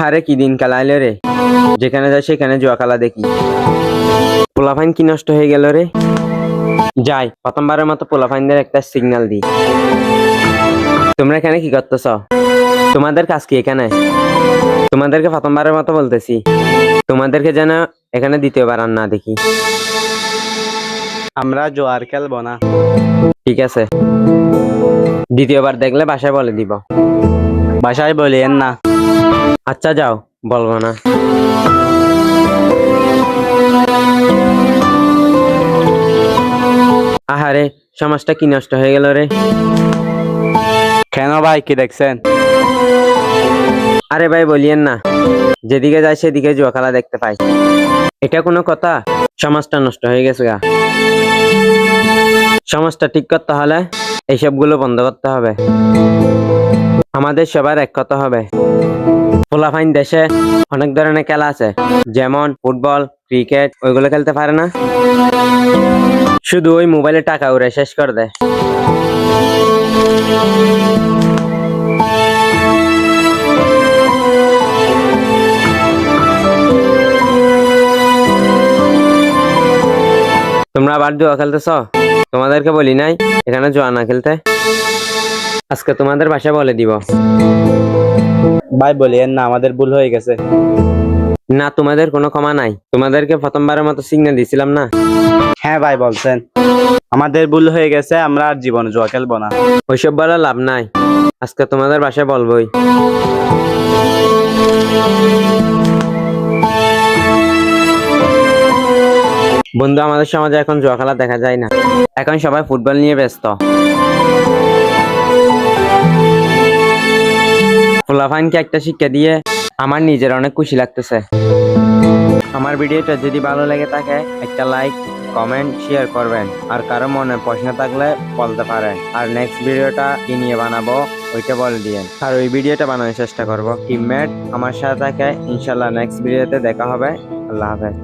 আহারে কি দিন কালাইলে রে, যেখানে যায় সেখানে জুয়া খেলা দেখি। পোলাপাইন কি নষ্ট হয়ে গেল রে। যাই প্রথমবারের মতো পোলাপাইনদের একটা সিগন্যাল দিই। তোমরা এখানে কি করতেছ? তোমাদের কাজ কি এখানে? তোমাদেরকে প্রথমবারের মতো বলতেছি, তোমাদেরকে যেন এখানে দ্বিতীয়বার আর না দেখি। আমরা জোয়ার খেলবো না। ঠিক আছে, দ্বিতীয়বার দেখলে বাসায় বলে দিব। বাসায় বলিয়েন না। আচ্ছা যাও, বলবো না। আহারে সমাজটা কি নষ্ট হয়ে গেল রে। কেন ভাই, কি দেখছেন? আরে ভাই বলিয়েন না, যেদিকে যাই সেদিকে জুয়া খেলা দেখতে পাই। এটা কোনো কথা? সমাজটা নষ্ট হয়ে গেছে গা। সমাজটা ঠিক করতে হলে এইসবগুলো বন্ধ করতে হবে। আমাদের সবার এক কথা হবে। পোলাপাইন দেশে অনেক ধরনের খেলা আছে, যেমন ফুটবল, ক্রিকেট, ওইগুলো খেলতে পারে না, শুধু ওই মোবাইলে টাকা উড়ে শেষ করে দেয়। তোমরা আবার জুয়া খেলতেছ? তোমাদেরকে বলি নাই এখানে জুয়া না খেলতে? আজকে তোমাদের বাসায় বলে দিব। ভাই বলিয়েন না, আমাদের ভুল হয়ে গেছে। না, তোমাদের কোনো ক্ষমা নাই। তোমাদেরকে প্রথমবারের মতো সিগন্যাল দিছিলাম না? হ্যাঁ ভাই বলছেন, আমাদের ভুল হয়ে গেছে, আমরা আর জীবনে জুয়া খেলবো না। ওইসব বলে লাভ নাই, আজকে তোমাদের বাসায় বলবোই। বন্ধু, আমাদের সমাজে এখন জুয়া খেলা দেখা যায় না, এখন সবাই ফুটবল নিয়ে ব্যস্ত। পোলাপাইনকে একটা শিক্ষা দিয়ে আমার নিজের অনেক খুশি লাগতেছে। আমার ভিডিওটা যদি ভালো লেগে থাকে একটা লাইক, কমেন্ট, শেয়ার করবেন। আর কারো মনে প্রশ্ন থাকলে বলতে পারেন। আর নেক্সট ভিডিওটা কি নিয়ে বানাবো ওইটা বলে দিয়েন, আর ওই ভিডিওটা বানানোর চেষ্টা করবো। টিমমেট আমার সাথে থাকে, ইনশাল্লাহ নেক্সট ভিডিওতে দেখা হবে। আল্লাহ হাফেজ।